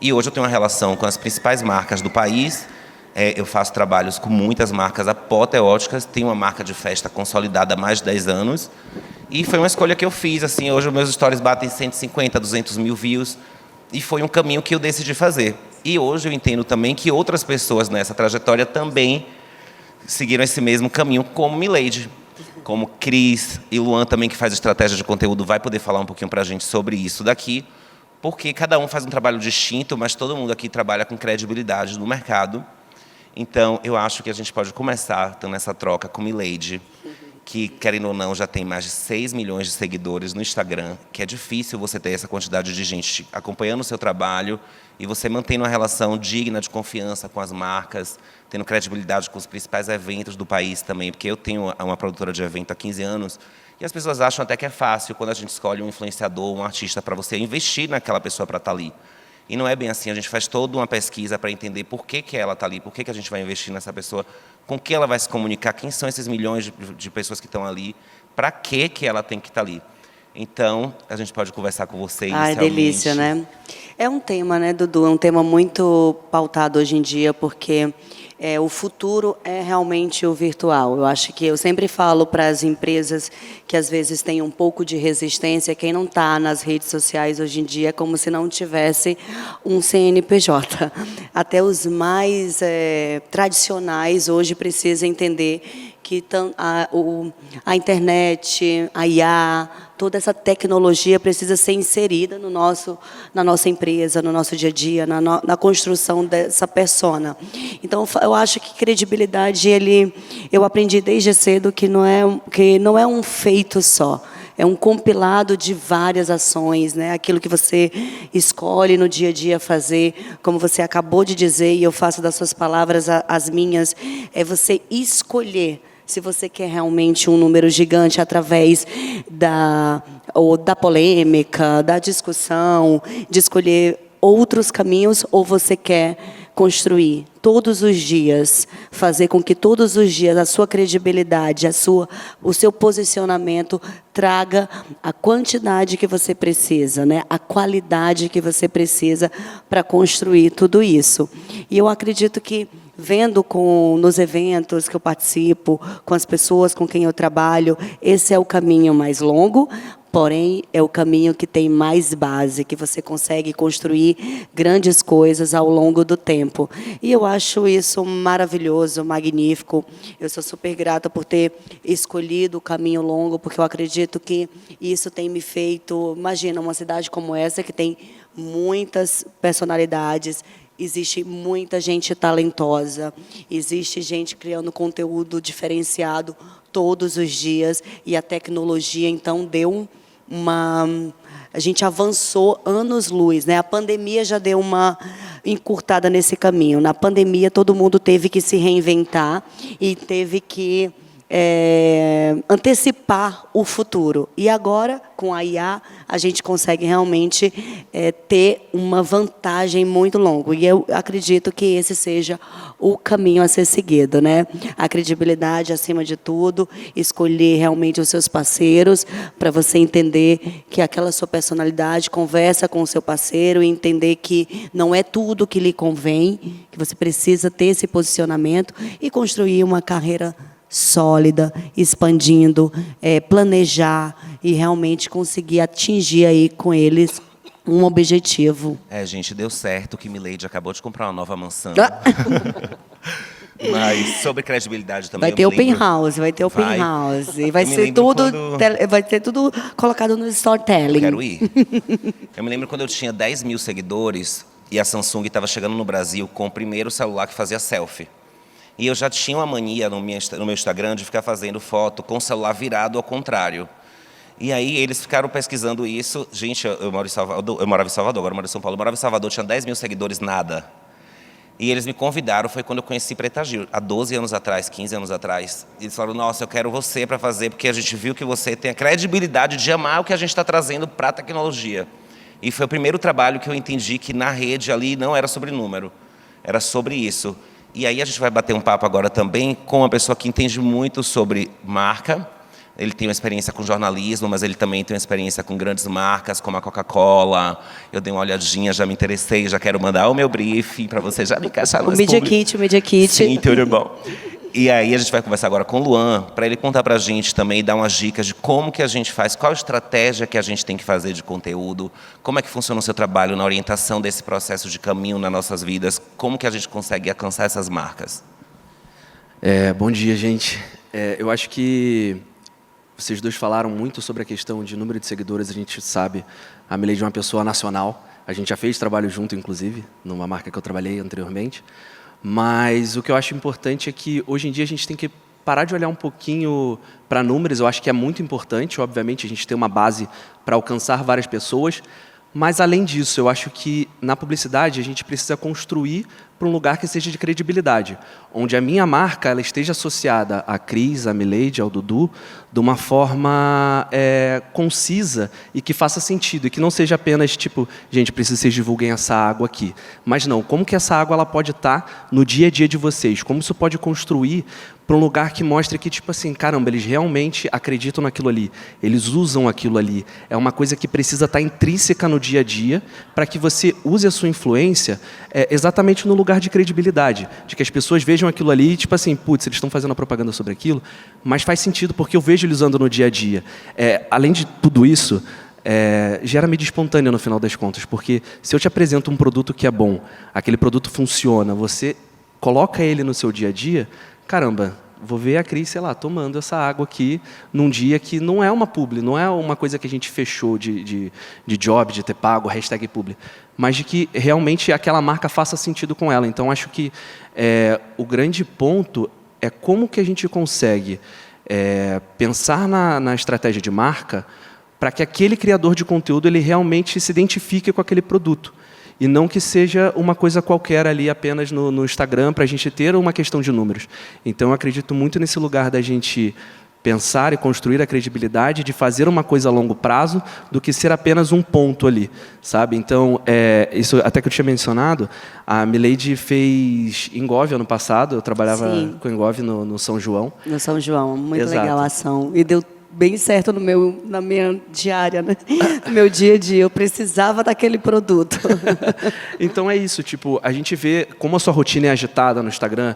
E hoje eu tenho uma relação com as principais marcas do país. Eu faço trabalhos com muitas marcas apoteóticas, tenho uma marca de festa consolidada há mais de 10 anos. E foi uma escolha que eu fiz. Assim, hoje os meus stories batem 150, 200 mil views. E foi um caminho que eu decidi fazer. E hoje eu entendo também que outras pessoas nessa trajetória também seguiram esse mesmo caminho, como Milady, como Cris e Luan também, que faz estratégia de conteúdo, vai poder falar um pouquinho para a gente sobre isso daqui, porque cada um faz um trabalho distinto, mas todo mundo aqui trabalha com credibilidade no mercado. Então, eu acho que a gente pode começar então, nessa troca com Milady, que, querendo ou não, já tem mais de 6 milhões de seguidores no Instagram, que é difícil você ter essa quantidade de gente acompanhando o seu trabalho e você mantendo uma relação digna de confiança com as marcas, tendo credibilidade com os principais eventos do país também, porque eu tenho uma produtora de evento há 15 anos e as pessoas acham até que é fácil quando a gente escolhe um influenciador, um artista, para você investir naquela pessoa para estar ali. E não é bem assim, a gente faz toda uma pesquisa para entender por que ela está ali, por que a gente vai investir nessa pessoa, com que ela vai se comunicar, quem são esses milhões de pessoas que estão ali, para que ela tem que estar ali. Então, a gente pode conversar com você inicialmente. Ai, delícia, né? É um tema, né, Dudu? É um tema muito pautado hoje em dia, porque o futuro é realmente o virtual. Eu acho que eu sempre falo para as empresas que às vezes têm um pouco de resistência, quem não está nas redes sociais hoje em dia é como se não tivesse um CNPJ. Até os mais tradicionais hoje precisam entender que a internet, a IA, toda essa tecnologia precisa ser inserida na nossa empresa, no nosso dia a dia, na construção dessa persona. Então, eu acho que credibilidade, eu aprendi desde cedo que não é um feito só. É um compilado de várias ações, né? Aquilo que você escolhe no dia a dia fazer, como você acabou de dizer, e eu faço das suas palavras as minhas, é você escolher se você quer realmente um número gigante através da polêmica, da discussão, de escolher outros caminhos, ou você quer construir todos os dias, fazer com que todos os dias a sua credibilidade, o seu posicionamento traga a quantidade que você precisa, né? A qualidade que você precisa para construir tudo isso. E eu acredito que vendo nos eventos que eu participo, com as pessoas com quem eu trabalho, esse é o caminho mais longo, porém é o caminho que tem mais base, que você consegue construir grandes coisas ao longo do tempo. E eu acho isso maravilhoso, magnífico. Eu sou super grata por ter escolhido o caminho longo, porque eu acredito que isso tem me feito... Imagina, uma cidade como essa, que tem muitas personalidades, existe muita gente talentosa, existe gente criando conteúdo diferenciado todos os dias, e a tecnologia, então, deu a gente avançou anos-luz, né? A pandemia já deu uma encurtada nesse caminho. Na pandemia, todo mundo teve que se reinventar e teve que antecipar o futuro. E agora, com a IA, a gente consegue realmente ter uma vantagem muito longa. E eu acredito que esse seja o caminho a ser seguido, né? A credibilidade acima de tudo, escolher realmente os seus parceiros, para você entender que aquela sua personalidade conversa com o seu parceiro e entender que não é tudo que lhe convém, que você precisa ter esse posicionamento e construir uma carreira sólida, expandindo, planejar e realmente conseguir atingir aí com eles um objetivo. Gente, deu certo que Milady acabou de comprar uma nova mansão. Mas sobre credibilidade também. Vai ter open house. E vai ser tudo colocado no storytelling. Quero ir. Eu me lembro quando eu tinha 10 mil seguidores e a Samsung estava chegando no Brasil com o primeiro celular que fazia selfie. E eu já tinha uma mania no meu Instagram de ficar fazendo foto com o celular virado ao contrário. E aí eles ficaram pesquisando isso. Gente, eu morava em Salvador, agora eu moro em São Paulo. Eu morava em Salvador, tinha 10 mil seguidores, nada. E eles me convidaram, foi quando eu conheci Preta Gil, há 12 anos atrás, 15 anos atrás. E eles falaram, nossa, eu quero você para fazer, porque a gente viu que você tem a credibilidade de amar o que a gente está trazendo para a tecnologia. E foi o primeiro trabalho que eu entendi que na rede ali não era sobre número, era sobre isso. E aí a gente vai bater um papo agora também com uma pessoa que entende muito sobre marca, Ele tem uma experiência com jornalismo, mas ele também tem uma experiência com grandes marcas, como a Coca-Cola. Eu dei uma olhadinha, já me interessei, já quero mandar o meu briefing para você já me encaixar no Media Kit, o Media Kit. Sim, tudo bom. E aí a gente vai conversar agora com o Luan, para ele contar para a gente também, dar umas dicas de como que a gente faz, qual a estratégia que a gente tem que fazer de conteúdo, como é que funciona o seu trabalho na orientação desse processo de caminho nas nossas vidas, como que a gente consegue alcançar essas marcas. Bom dia, gente. Eu acho que vocês dois falaram muito sobre a questão de número de seguidores. A gente sabe, a Milady é uma pessoa nacional. A gente já fez trabalho junto, inclusive, numa marca que eu trabalhei anteriormente. Mas o que eu acho importante é que, hoje em dia, a gente tem que parar de olhar um pouquinho para números. Eu acho que é muito importante, obviamente, a gente ter uma base para alcançar várias pessoas. Mas, além disso, eu acho que, na publicidade, a gente precisa construir para um lugar que seja de credibilidade, onde a minha marca ela esteja associada à Cris, à Milady, ao Dudu, de uma forma concisa e que faça sentido, e que não seja apenas tipo, gente, precisa que vocês divulguem essa água aqui. Mas não, como que essa água ela pode estar no dia a dia de vocês? Como isso pode construir para um lugar que mostre que, tipo assim, caramba, eles realmente acreditam naquilo ali, eles usam aquilo ali. É uma coisa que precisa estar intrínseca no dia a dia para que você use a sua influência exatamente no lugar de credibilidade, de que as pessoas vejam aquilo ali e, tipo assim, putz, eles estão fazendo a propaganda sobre aquilo, mas faz sentido porque eu vejo eles usando no dia a dia. Além de tudo isso, gera mídia espontânea no final das contas, porque se eu te apresento um produto que é bom, aquele produto funciona, você coloca ele no seu dia a dia, caramba, vou ver a Cris, sei lá, tomando essa água aqui num dia que não é uma publi, não é uma coisa que a gente fechou de job, de ter pago, hashtag publi, mas de que realmente aquela marca faça sentido com ela. Então, acho que o grande ponto é como que a gente consegue pensar na estratégia de marca para que aquele criador de conteúdo ele realmente se identifique com aquele produto. E não que seja uma coisa qualquer ali apenas no Instagram para a gente ter uma questão de números. Então, eu acredito muito nesse lugar da gente pensar e construir a credibilidade de fazer uma coisa a longo prazo do que ser apenas um ponto ali, sabe? Então, isso até que eu tinha mencionado, a Milady fez Engov ano passado, eu trabalhava com Engov no São João. No São João, muito Exato. legal a ação. E deu bem certo na minha diária, né? No meu dia a dia. Eu precisava daquele produto. Então é isso, tipo, a gente vê como a sua rotina é agitada no Instagram,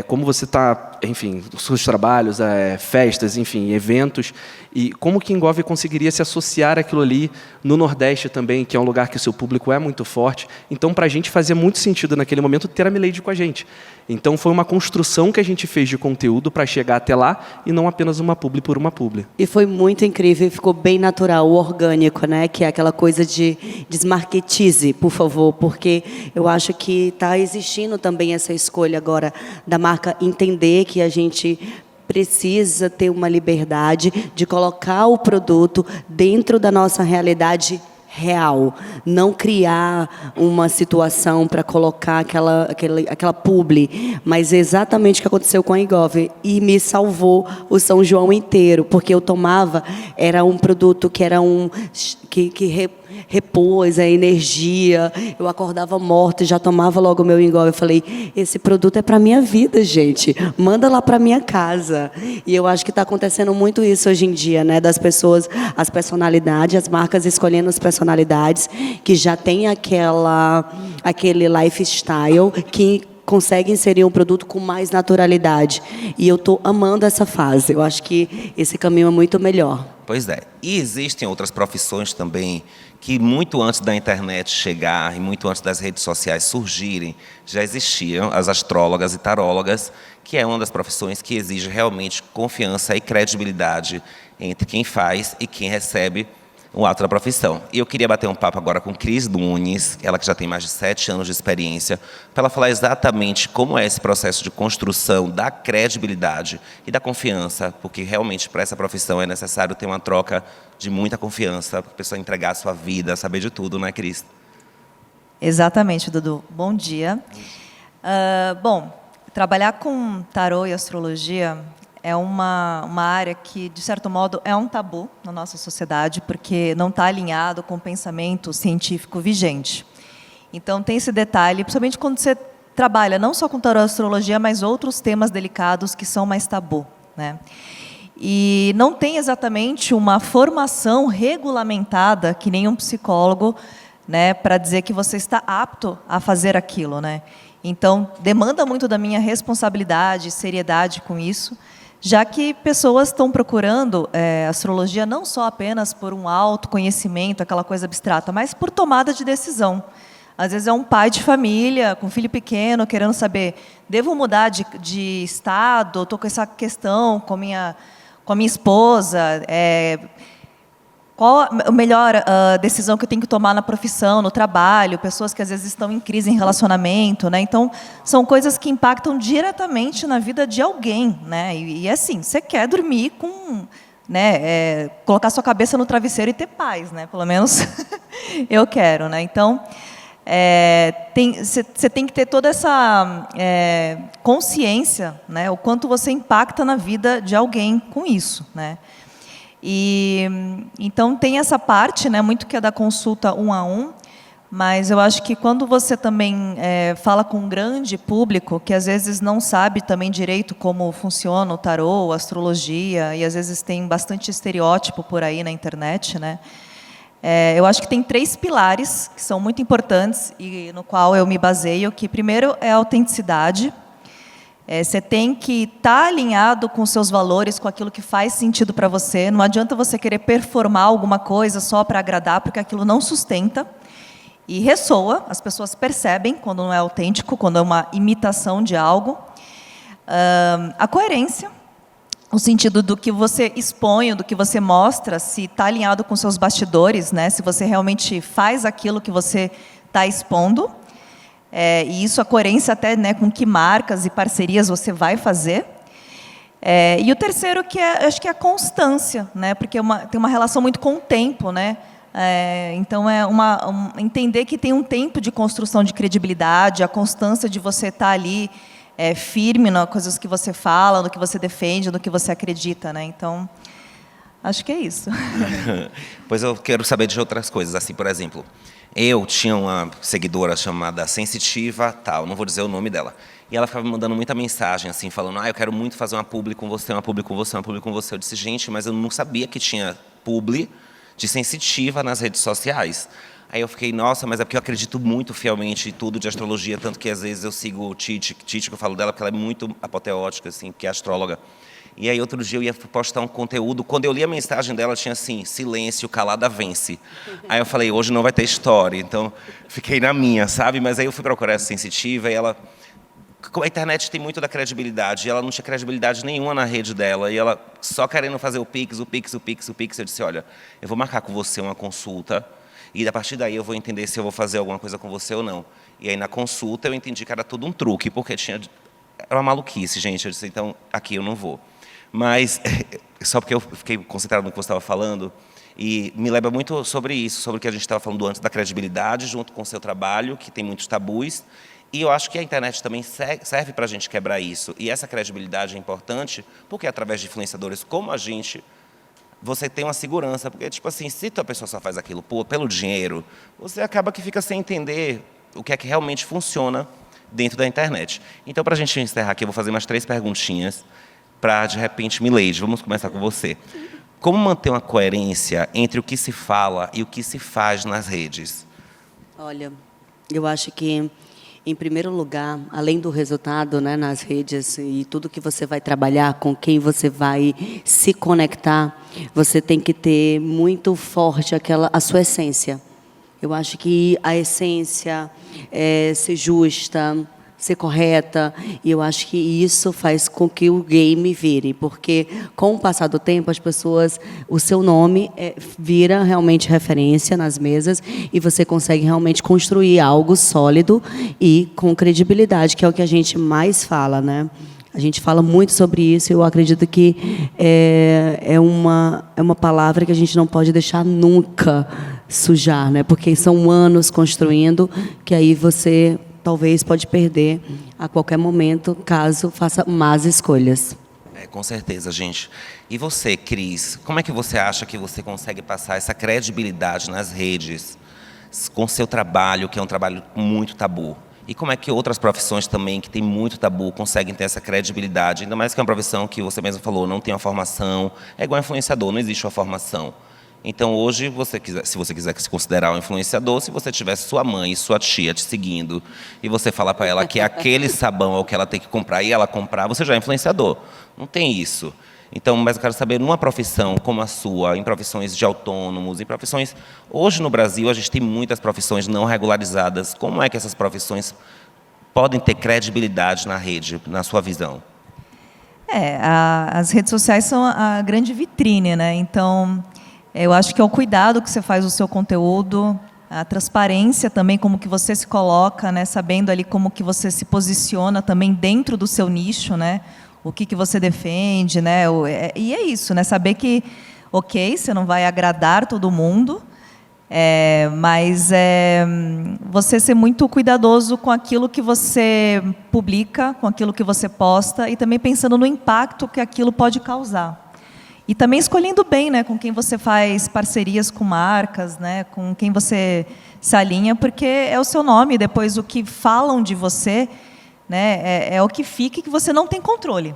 como você está, enfim, os seus trabalhos, festas, enfim, eventos, e como que Engov conseguiria se associar àquilo ali no Nordeste também, que é um lugar que o seu público é muito forte. Então, para a gente fazia muito sentido naquele momento ter a Milady com a gente. Então, foi uma construção que a gente fez de conteúdo para chegar até lá e não apenas uma publi por uma publi. E foi muito incrível, ficou bem natural, orgânico, né? Que é aquela coisa de desmarketize, por favor, porque eu acho que está existindo também essa escolha agora da marca entender que a gente precisa ter uma liberdade de colocar o produto dentro da nossa realidade real, não criar uma situação para colocar aquela publi, mas exatamente o que aconteceu com a Engov, e me salvou o São João inteiro, porque eu tomava, era um produto que era que repôs a energia, eu acordava morta e já tomava logo o meu Engov. Eu falei, esse produto é para minha vida, gente, manda lá para minha casa. E eu acho que está acontecendo muito isso hoje em dia, né, das pessoas, as personalidades, as marcas escolhendo as personalidades que já tem aquele lifestyle que consegue inserir um produto com mais naturalidade. E eu estou amando essa fase. Eu acho que esse caminho é muito melhor. Pois é. E existem outras profissões também que muito antes da internet chegar e muito antes das redes sociais surgirem, já existiam as astrólogas e tarólogas, que é uma das profissões que exige realmente confiança e credibilidade entre quem faz e quem recebe um ato da profissão. E eu queria bater um papo agora com Cris Nunes, ela que já tem mais de 7 anos de experiência, para ela falar exatamente como é esse processo de construção da credibilidade e da confiança, porque realmente para essa profissão é necessário ter uma troca de muita confiança, para a pessoa entregar a sua vida, saber de tudo, não é, Cris? Exatamente, Dudu. Bom dia. Bom, trabalhar com tarô e astrologia é uma área que, de certo modo, é um tabu na nossa sociedade, porque não está alinhado com o pensamento científico vigente. Então, tem esse detalhe, principalmente quando você trabalha não só com tarô e astrologia, mas outros temas delicados que são mais tabu, né? e não tem exatamente uma formação regulamentada, que nem um psicólogo, né, para dizer que você está apto a fazer aquilo, né? Então, demanda muito da minha responsabilidade, seriedade com isso, já que pessoas estão procurando astrologia não só apenas por um autoconhecimento, aquela coisa abstrata, mas por tomada de decisão. Às vezes é um pai de família, com filho pequeno, querendo saber, devo mudar de estado, estou com essa questão com a minha esposa, qual a melhor decisão que eu tenho que tomar na profissão, no trabalho, pessoas que às vezes estão em crise em relacionamento, né? Então, são coisas que impactam diretamente na vida de alguém, né? E assim, você quer dormir com, né, colocar sua cabeça no travesseiro e ter paz, né? Pelo menos eu quero, né? Então, você tem que ter toda essa consciência, né? O quanto você impacta na vida de alguém com isso, né? E então tem essa parte, né, muito que é da consulta 1 a 1, mas eu acho que quando você também fala com um grande público que às vezes não sabe também direito como funciona o tarô, a astrologia, e às vezes tem bastante estereótipo por aí na internet, né? Eu acho que tem 3 pilares que são muito importantes e no qual eu me baseio, que primeiro é a autenticidade. Você tem que estar alinhado com seus valores, com aquilo que faz sentido para você. Não adianta você querer performar alguma coisa só para agradar, porque aquilo não sustenta e ressoa. As pessoas percebem quando não é autêntico, quando é uma imitação de algo. A coerência, o sentido do que você expõe, do que você mostra, se está alinhado com seus bastidores, né? Se você realmente faz aquilo que você está expondo. E isso, a coerência até, né, com que marcas e parcerias você vai fazer. E o terceiro, que acho que é a constância, né, porque tem uma relação muito com o tempo, né? Então, entender que tem um tempo de construção de credibilidade, a constância de você estar ali firme nas coisas que você fala, no que você defende, no que você acredita, né? Então, acho que é isso. Pois eu quero saber de outras coisas, assim, por exemplo, eu tinha uma seguidora chamada Sensitiva, tal, não vou dizer o nome dela, e ela ficava me mandando muita mensagem, assim, falando, eu quero muito fazer uma publi com você, uma publi com você, uma publi com você. Eu disse, gente, mas eu não sabia que tinha publi de Sensitiva nas redes sociais. Aí eu fiquei, nossa, mas é porque eu acredito muito fielmente em tudo de astrologia, tanto que às vezes eu sigo Titi, que eu falo dela, porque ela é muito apoteótica, assim, que é astróloga. E aí outro dia eu ia postar um conteúdo, quando eu li a mensagem dela tinha assim, silêncio, calada vence. Aí eu falei, hoje não vai ter história, então fiquei na minha, sabe? Mas aí eu fui procurar essa Sensitiva e ela... A internet tem muito da credibilidade, e ela não tinha credibilidade nenhuma na rede dela, e ela só querendo fazer o Pix, eu disse, olha, eu vou marcar com você uma consulta, e a partir daí eu vou entender se eu vou fazer alguma coisa com você ou não. E aí na consulta eu entendi que era tudo um truque, porque era uma maluquice, gente. Eu disse, então aqui eu não vou. Mas, só porque eu fiquei concentrado no que você estava falando, e me lembra muito sobre isso, sobre o que a gente estava falando antes da credibilidade, junto com o seu trabalho, que tem muitos tabus, e eu acho que a internet também serve para a gente quebrar isso. E essa credibilidade é importante, porque através de influenciadores como a gente, você tem uma segurança, porque, tipo assim, se a pessoa só faz aquilo pelo dinheiro, você acaba que fica sem entender o que é que realmente funciona dentro da internet. Então, para a gente encerrar aqui, eu vou fazer umas 3 perguntinhas, para, de repente, Mileide, vamos começar com você. Como manter uma coerência entre o que se fala e o que se faz nas redes? Olha, eu acho que, em primeiro lugar, além do resultado, né, nas redes e tudo que você vai trabalhar, com quem você vai se conectar, você tem que ter muito forte a sua essência. Eu acho que a essência é ser justa, ser correta, e eu acho que isso faz com que o game vire, porque com o passar do tempo as pessoas, o seu nome vira realmente referência nas mesas e você consegue realmente construir algo sólido e com credibilidade, que é o que a gente mais fala, né? A gente fala muito sobre isso e eu acredito que é uma palavra que a gente não pode deixar nunca sujar, né? Porque são anos construindo que aí você talvez pode perder a qualquer momento, caso faça más escolhas. Com certeza, gente. E você, Cris, como é que você acha que você consegue passar essa credibilidade nas redes com seu trabalho, que é um trabalho muito tabu? E como é que outras profissões também, que tem muito tabu, conseguem ter essa credibilidade? Ainda mais que é uma profissão que você mesmo falou, não tem uma formação. É igual influenciador, não existe uma formação. Então, hoje, se você quiser se considerar um influenciador, se você tiver sua mãe e sua tia te seguindo, e você falar para ela que aquele sabão é o que ela tem que comprar, e ela comprar, você já é influenciador. Não tem isso. Então, mas eu quero saber, numa profissão como a sua, em profissões de autônomos, em profissões... Hoje, no Brasil, a gente tem muitas profissões não regularizadas. Como é que essas profissões podem ter credibilidade na rede, na sua visão? As redes sociais são a grande vitrine, né? Então, eu acho que é o cuidado que você faz do seu conteúdo, a transparência também, como que você se coloca, né? Sabendo ali como que você se posiciona também dentro do seu nicho, né? O que você defende, né? E é isso, né? Saber que, ok, você não vai agradar todo mundo, mas você ser muito cuidadoso com aquilo que você publica, com aquilo que você posta, e também pensando no impacto que aquilo pode causar. E também escolhendo bem, né? Com quem você faz parcerias com marcas, né? Com quem você se alinha, porque é o seu nome, depois o que falam de você, né, é o que fica e que você não tem controle,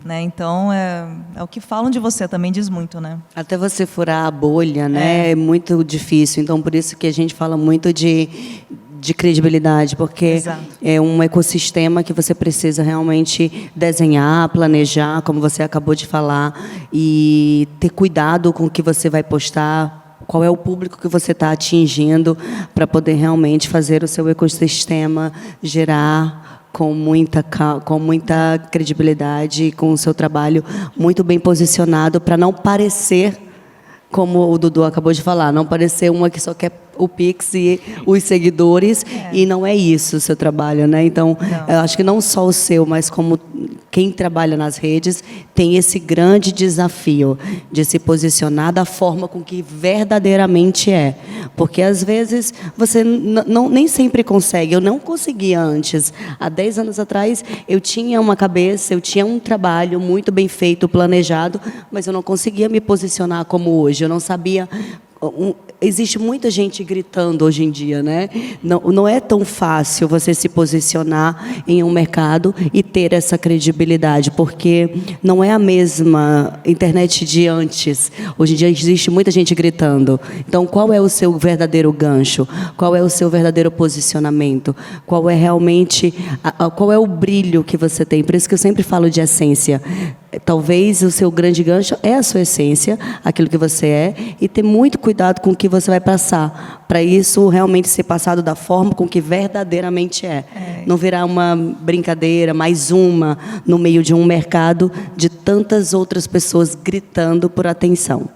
né? Então, é o que falam de você, também diz muito, né? Até você furar a bolha, né, é muito difícil. Então, por isso que a gente fala muito de credibilidade, porque Exato. é um ecossistema que você precisa realmente desenhar, planejar, como você acabou de falar, e ter cuidado com o que você vai postar, qual é o público que você está atingindo, para poder realmente fazer o seu ecossistema gerar com muita credibilidade, com o seu trabalho muito bem posicionado, para não parecer, como o Dudu acabou de falar, não parecer uma que só quer o Pix e os seguidores, e não é isso o seu trabalho, né? Então, eu acho que não só o seu, mas como quem trabalha nas redes, tem esse grande desafio de se posicionar da forma com que verdadeiramente é. Porque, às vezes, você nem sempre consegue. Eu não conseguia antes. Há 10 anos atrás, eu tinha uma cabeça, eu tinha um trabalho muito bem feito, planejado, mas eu não conseguia me posicionar como hoje. Eu não sabia... Existe muita gente gritando hoje em dia, né? Não é tão fácil você se posicionar em um mercado e ter essa credibilidade, porque não é a mesma internet de antes. Hoje em dia existe muita gente gritando. Então, qual é o seu verdadeiro gancho? Qual é o seu verdadeiro posicionamento? Qual é realmente qual é o brilho que você tem? Por isso que eu sempre falo de essência. Talvez o seu grande gancho é a sua essência, aquilo que você é, e ter muito cuidado com o que você vai passar, para isso realmente ser passado da forma com que verdadeiramente é. Não virar uma brincadeira, mais uma, no meio de um mercado de tantas outras pessoas gritando por atenção.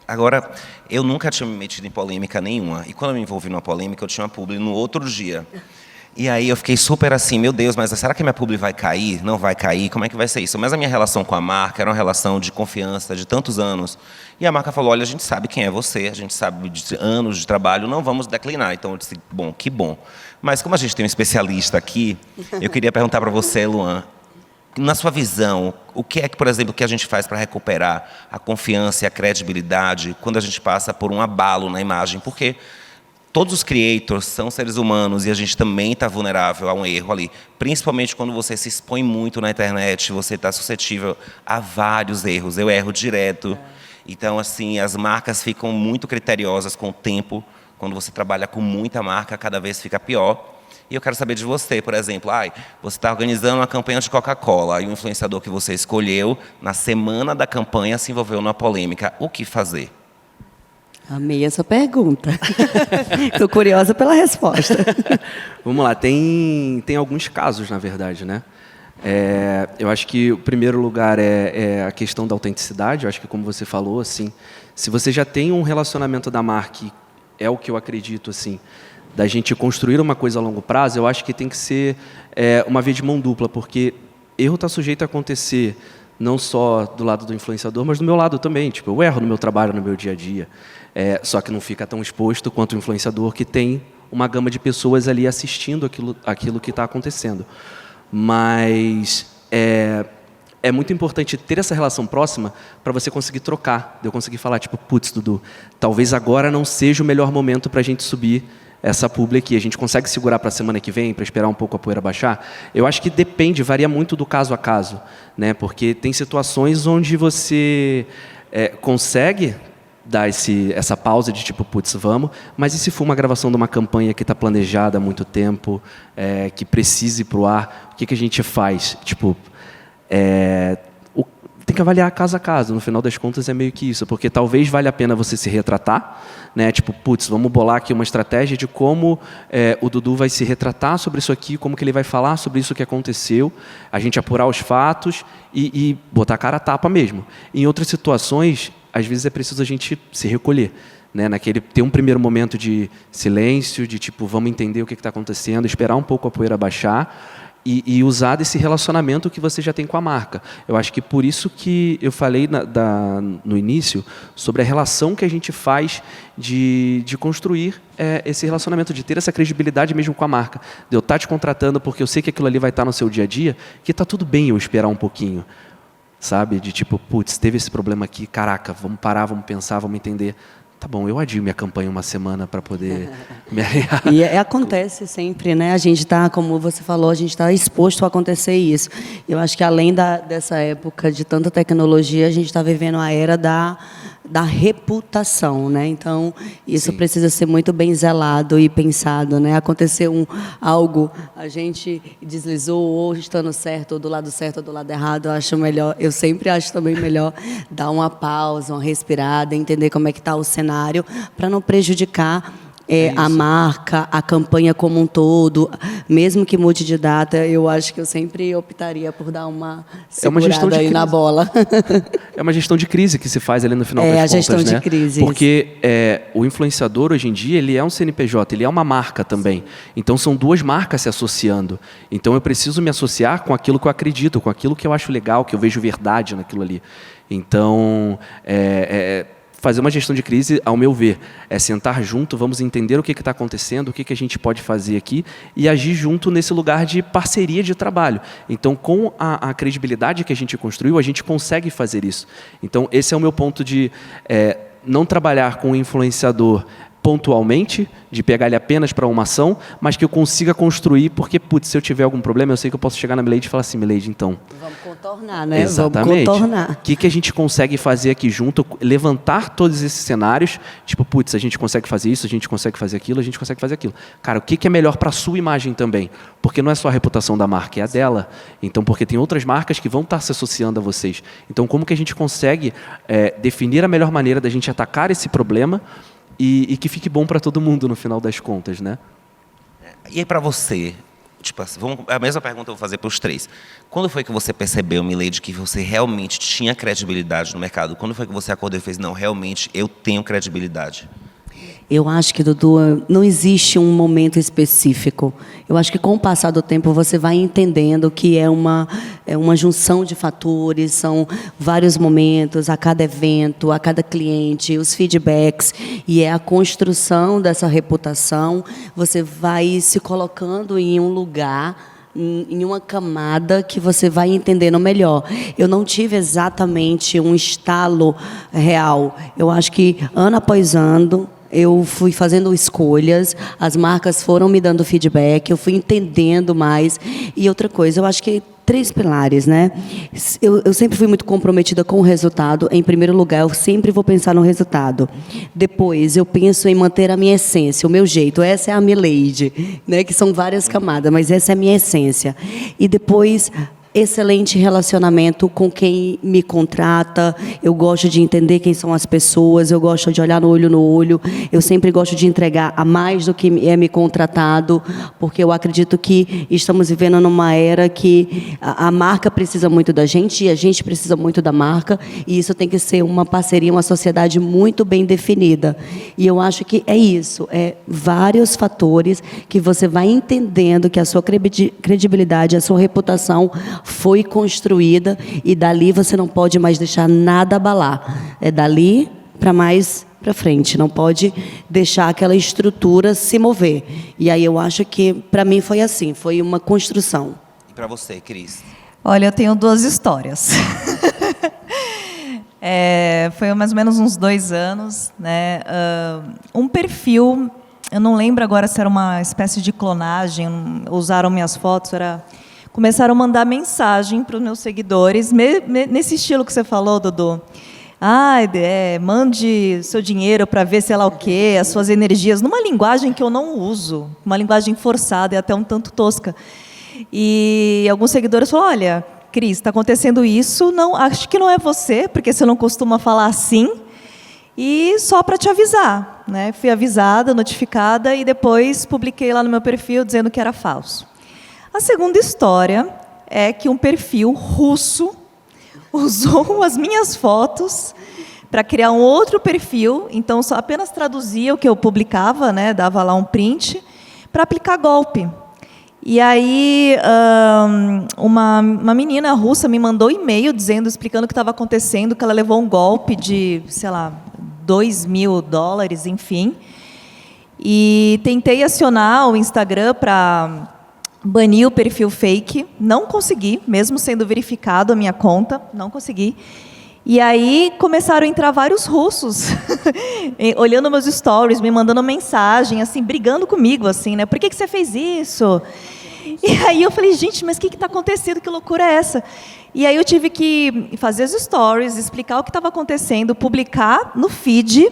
Agora, eu nunca tinha me metido em polêmica nenhuma, e quando eu me envolvi numa polêmica, eu tinha uma publi no outro dia. E aí eu fiquei super assim, meu Deus, mas será que a minha publi vai cair? Não vai cair? Como é que vai ser isso? Mas a minha relação com a marca era uma relação de confiança de tantos anos. E a marca falou, olha, a gente sabe quem é você, a gente sabe de anos de trabalho, não vamos declinar. Então eu disse, bom, que bom. Mas como a gente tem um especialista aqui, eu queria perguntar para você, Luan, na sua visão, o que é que, por exemplo, que a gente faz para recuperar a confiança e a credibilidade quando a gente passa por um abalo na imagem? Porque todos os creators são seres humanos e a gente também está vulnerável a um erro ali. Principalmente quando você se expõe muito na internet, você está suscetível a vários erros. Eu erro direto. Então, assim, as marcas ficam muito criteriosas com o tempo. Quando você trabalha com muita marca, cada vez fica pior. E eu quero saber de você, por exemplo, você está organizando uma campanha de Coca-Cola e o influenciador que você escolheu, na semana da campanha, se envolveu numa polêmica. O que fazer? Amei essa pergunta. Estou curiosa pela resposta. Vamos lá, tem alguns casos, na verdade, né? Eu acho que o primeiro lugar é a questão da autenticidade. Eu acho que, como você falou, assim, se você já tem um relacionamento da marca, é o que eu acredito, assim, da gente construir uma coisa a longo prazo, eu acho que tem que ser uma via de mão dupla, porque erro está sujeito a acontecer não só do lado do influenciador, mas do meu lado também. Tipo, eu erro no meu trabalho, no meu dia a dia. Só que não fica tão exposto quanto o influenciador, que tem uma gama de pessoas ali assistindo aquilo que está acontecendo. Mas é muito importante ter essa relação próxima para você conseguir trocar. Eu conseguir falar, tipo, putz, Dudu, talvez agora não seja o melhor momento para a gente subir essa publi aqui. A gente consegue segurar para a semana que vem, para esperar um pouco a poeira baixar? Eu acho que depende, varia muito do caso a caso, né? Porque tem situações onde você consegue dar essa pausa de tipo, putz, vamos, mas e se for uma gravação de uma campanha que está planejada há muito tempo, que precise ir para o ar, o que a gente faz? Tipo, tem que avaliar caso a caso, no final das contas é meio que isso, porque talvez valha a pena você se retratar, né? Tipo, putz, vamos bolar aqui uma estratégia de como o Dudu vai se retratar sobre isso aqui, como que ele vai falar sobre isso que aconteceu, a gente apurar os fatos e botar a cara a tapa mesmo. Em outras situações, às vezes é preciso a gente se recolher, né? Ter um primeiro momento de silêncio, de tipo, vamos entender o que está acontecendo, esperar um pouco a poeira baixar e usar desse relacionamento que você já tem com a marca. Eu acho que por isso que eu falei no início sobre a relação que a gente faz de construir esse relacionamento, de ter essa credibilidade mesmo com a marca. De eu estar te contratando porque eu sei que aquilo ali vai estar no seu dia a dia, que está tudo bem eu esperar um pouquinho. Sabe? De tipo, putz, teve esse problema aqui, caraca, vamos parar, vamos pensar, vamos entender. Tá bom, eu adio minha campanha uma semana para poder me alinhar. E acontece sempre, né? A gente está, como você falou, a gente está exposto a acontecer isso. Eu acho que além dessa época de tanta tecnologia, a gente está vivendo a era da reputação, né? Então, isso Sim. precisa ser muito bem zelado e pensado, né? Aconteceu algo, a gente deslizou ou estando certo, ou do lado certo, ou do lado errado, eu sempre acho também melhor dar uma pausa, uma respirada, entender como é que está o cenário, para não prejudicar a marca, a campanha como um todo. Mesmo que mude de data, eu acho que eu sempre optaria por dar uma segurada aí na bola. É uma gestão de crise que se faz ali no final das contas, a gestão de né? crise. Porque o influenciador, hoje em dia, ele é um CNPJ, ele é uma marca também. Então, são duas marcas se associando. Então, eu preciso me associar com aquilo que eu acredito, com aquilo que eu acho legal, que eu vejo verdade naquilo ali. Então, fazer uma gestão de crise, ao meu ver, é sentar junto, vamos entender o que está acontecendo, o que a gente pode fazer aqui e agir junto nesse lugar de parceria de trabalho. Então, com a credibilidade que a gente construiu, a gente consegue fazer isso. Então, esse é o meu ponto de não trabalhar com o influenciador pontualmente, de pegar ele apenas para uma ação, mas que eu consiga construir, porque, putz, se eu tiver algum problema, eu sei que eu posso chegar na Milady e falar assim, Milady, então... Vamos contornar, né? Exatamente. Vamos contornar. O que a gente consegue fazer aqui junto, levantar todos esses cenários, tipo, putz, a gente consegue fazer isso, a gente consegue fazer aquilo, a gente consegue fazer aquilo. Cara, o que é melhor para a sua imagem também? Porque não é só a reputação da marca, é a dela. Então, porque tem outras marcas que vão estar se associando a vocês. Então, como que a gente consegue definir a melhor maneira da gente atacar esse problema e que fique bom para todo mundo no final das contas, né? E aí para você, tipo assim, a mesma pergunta eu vou fazer para os três. Quando foi que você percebeu, Milady, que você realmente tinha credibilidade no mercado? Quando foi que você acordou e fez, não, realmente eu tenho credibilidade? Eu acho que, Dudu, não existe um momento específico. Eu acho que, com o passar do tempo, você vai entendendo que é uma junção de fatores, são vários momentos, a cada evento, a cada cliente, os feedbacks, e é a construção dessa reputação. Você vai se colocando em um lugar, em uma camada que você vai entendendo melhor. Eu não tive exatamente um estalo real. Eu acho que, ano após ano, eu fui fazendo escolhas, as marcas foram me dando feedback, eu fui entendendo mais. E outra coisa, eu acho que 3 pilares, né? Eu sempre fui muito comprometida com o resultado. Em primeiro lugar, eu sempre vou pensar no resultado. Depois, eu penso em manter a minha essência, o meu jeito. Essa é a Milady, né? Que são várias camadas, mas essa é a minha essência. E depois, excelente relacionamento com quem me contrata. Eu gosto de entender quem são as pessoas, eu gosto de olhar no olho. Eu sempre gosto de entregar a mais do que é me contratado, porque eu acredito que estamos vivendo numa era que a marca precisa muito da gente e a gente precisa muito da marca, e isso tem que ser uma parceria, uma sociedade muito bem definida. E eu acho que é isso, vários fatores que você vai entendendo que a sua credibilidade, a sua reputação foi construída, e dali você não pode mais deixar nada abalar. É dali para mais para frente, não pode deixar aquela estrutura se mover. E aí eu acho que, para mim, foi assim, foi uma construção. E para você, Cris? Olha, eu tenho 2 histórias. Foi mais ou menos uns 2 anos, né? Um perfil eu não lembro agora se era uma espécie de clonagem, usaram minhas fotos, começaram a mandar mensagem para os meus seguidores, nesse estilo que você falou, Dudu. Mande seu dinheiro para ver sei lá o quê, as suas energias, numa linguagem que eu não uso, uma linguagem forçada e até um tanto tosca. E alguns seguidores falaram, olha, Cris, está acontecendo isso, não, acho que não é você, porque você não costuma falar assim, e só para te avisar, né? Fui avisada, notificada, e depois publiquei lá no meu perfil dizendo que era falso. A segunda história é que um perfil russo usou as minhas fotos para criar um outro perfil, então só apenas traduzia o que eu publicava, né, dava lá um print, para aplicar golpe. E aí, uma menina russa me mandou e-mail explicando o que estava acontecendo, que ela levou um golpe de, sei lá, $2.000, enfim. E tentei acionar o Instagram para banir o perfil fake, não consegui, mesmo sendo verificado a minha conta, não consegui. E aí começaram a entrar vários russos, olhando meus stories, me mandando mensagem, assim, brigando comigo, assim, né? Por que você fez isso? E aí eu falei, gente, mas o que está acontecendo? Que loucura é essa? E aí eu tive que fazer os stories, explicar o que estava acontecendo, publicar no feed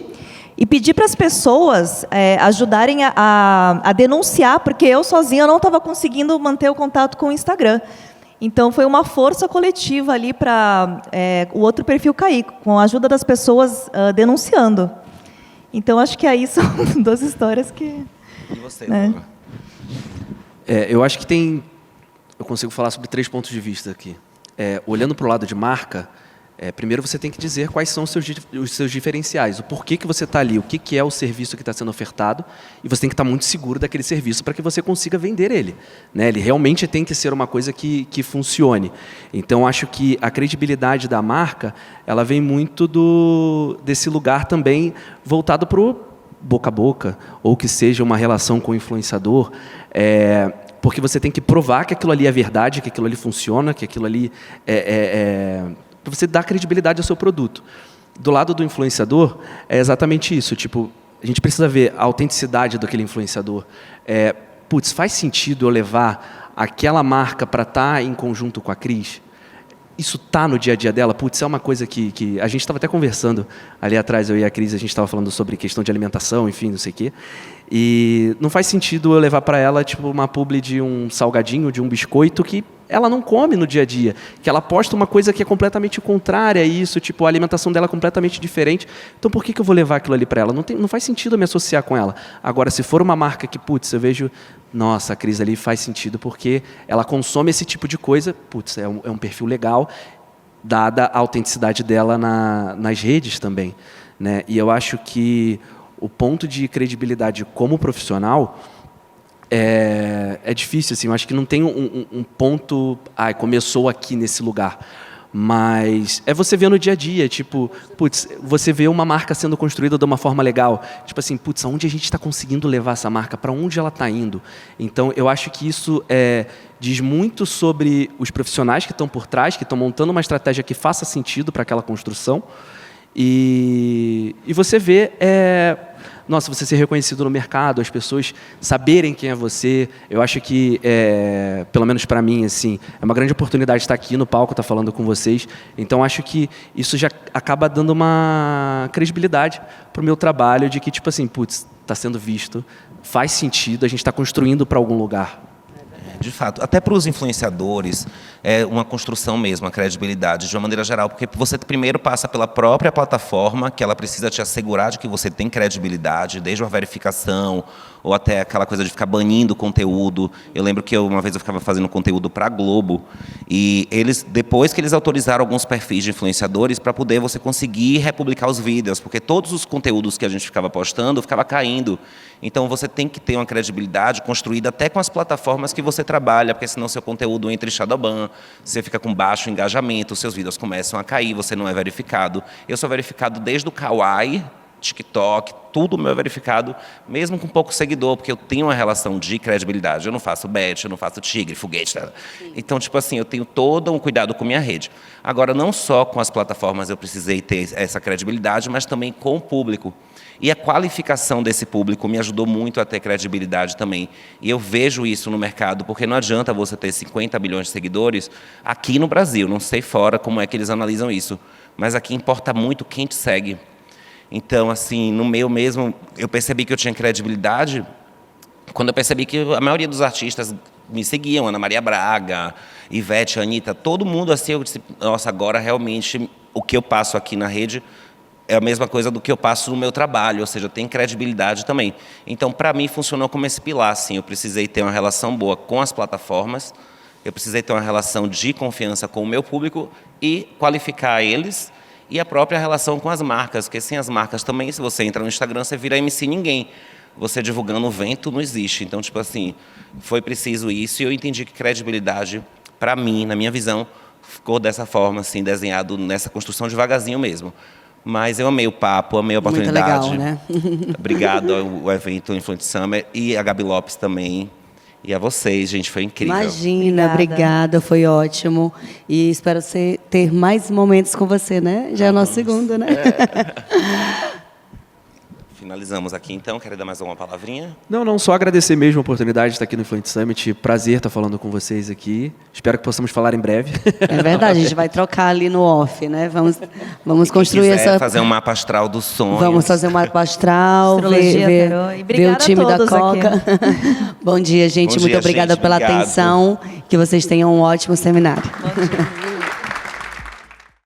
e pedir para as pessoas ajudarem a denunciar, porque eu sozinha não estava conseguindo manter o contato com o Instagram. Então, foi uma força coletiva ali para o outro perfil cair, com a ajuda das pessoas denunciando. Então, acho que aí são duas histórias que... E você, né? Laura? Eu acho que eu consigo falar sobre 3 pontos de vista aqui. Olhando para o lado de marca, primeiro você tem que dizer quais são os seus diferenciais, o porquê que você está ali, o que é o serviço que está sendo ofertado, e você tem que estar muito seguro daquele serviço para que você consiga vender ele, né? Ele realmente tem que ser uma coisa que funcione. Então, acho que a credibilidade da marca, ela vem muito desse lugar também voltado para o boca a boca, ou que seja uma relação com o influenciador, porque você tem que provar que aquilo ali é verdade, que aquilo ali funciona, que aquilo ali para você dar credibilidade ao seu produto. Do lado do influenciador, é exatamente isso. Tipo, a gente precisa ver a autenticidade daquele influenciador. Faz sentido eu levar aquela marca para estar em conjunto com a Cris? Isso está no dia a dia dela? É uma coisa que a gente estava até conversando ali atrás, eu e a Cris, a gente estava falando sobre questão de alimentação, enfim, não sei o quê. E não faz sentido eu levar para ela tipo uma publi de um salgadinho, de um biscoito que ela não come no dia a dia, que ela posta uma coisa que é completamente contrária a isso, tipo, a alimentação dela é completamente diferente. Então, por que eu vou levar aquilo ali para ela? Não faz sentido eu me associar com ela. Agora, se for uma marca que, eu vejo, nossa, a Cris ali faz sentido porque ela consome esse tipo de coisa, é um perfil legal, dada a autenticidade dela nas redes também, né? E eu acho que o ponto de credibilidade como profissional é difícil, assim, eu acho que não tem um ponto, começou aqui nesse lugar, mas você vê no dia a dia, tipo, você vê uma marca sendo construída de uma forma legal, tipo assim, aonde a gente está conseguindo levar essa marca, para onde ela está indo? Então, eu acho que isso diz muito sobre os profissionais que estão por trás, que estão montando uma estratégia que faça sentido para aquela construção, e você vê... você ser reconhecido no mercado, as pessoas saberem quem é você. Eu acho que, pelo menos para mim, assim, é uma grande oportunidade estar aqui no palco, estar falando com vocês. Então, acho que isso já acaba dando uma credibilidade para o meu trabalho de que, tipo assim, está sendo visto, faz sentido, a gente está construindo para algum lugar. De fato, até para os influenciadores, é uma construção mesmo, a credibilidade, de uma maneira geral, porque você primeiro passa pela própria plataforma, que ela precisa te assegurar de que você tem credibilidade, desde uma verificação, ou até aquela coisa de ficar banindo conteúdo. Eu lembro que uma vez eu ficava fazendo conteúdo para a Globo, e depois que eles autorizaram alguns perfis de influenciadores para poder você conseguir republicar os vídeos, porque todos os conteúdos que a gente ficava postando, ficava caindo. Então, você tem que ter uma credibilidade construída até com as plataformas que você trabalha, porque senão seu conteúdo entra em shadowban, você fica com baixo engajamento, seus vídeos começam a cair, você não é verificado. Eu sou verificado desde o Kawaii, TikTok, tudo meu é verificado, mesmo com pouco seguidor, porque eu tenho uma relação de credibilidade. Eu não faço bet, eu não faço tigre, foguete, nada. Então, tipo assim, eu tenho todo um cuidado com minha rede. Agora, não só com as plataformas eu precisei ter essa credibilidade, mas também com o público. E a qualificação desse público me ajudou muito a ter credibilidade também. E eu vejo isso no mercado, porque não adianta você ter 50 milhões de seguidores aqui no Brasil, não sei fora como é que eles analisam isso, mas aqui importa muito quem te segue. Então, assim, no meu mesmo, eu percebi que eu tinha credibilidade quando eu percebi que a maioria dos artistas me seguiam, Ana Maria Braga, Ivete, Anitta, todo mundo assim, eu disse, nossa, agora realmente o que eu passo aqui na rede é a mesma coisa do que eu passo no meu trabalho, ou seja, tem credibilidade também. Então, para mim, funcionou como esse pilar, assim, eu precisei ter uma relação boa com as plataformas, eu precisei ter uma relação de confiança com o meu público e qualificar eles, e a própria relação com as marcas, porque sem as marcas também, se você entra no Instagram, você vira MC ninguém. Você divulgando o vento não existe. Então, tipo assim, foi preciso isso e eu entendi que credibilidade, para mim, na minha visão, ficou dessa forma, assim, desenhado nessa construção devagarzinho mesmo. Mas eu amei o papo, amei a oportunidade. Muito legal, né? Obrigado ao evento Influent Summer e a Gabi Lopes também. E a vocês, gente, foi incrível. Imagina, obrigada, foi ótimo. E espero ter mais momentos com você, né? Já é o nosso segundo, né? Finalizamos aqui, então. Quer dar mais uma palavrinha? Não, só agradecer mesmo a oportunidade de estar aqui no Influent Summit. Prazer estar falando com vocês aqui. Espero que possamos falar em breve. É verdade, a gente vai trocar ali no off, né? Vamos construir essa... fazer um mapa astral dos sonhos. Vamos fazer um mapa astral, ver o time da Coca. Bom dia, gente. Bom dia, muito obrigada gente. pela Obrigado. atenção. Que vocês tenham um ótimo seminário. Bom dia.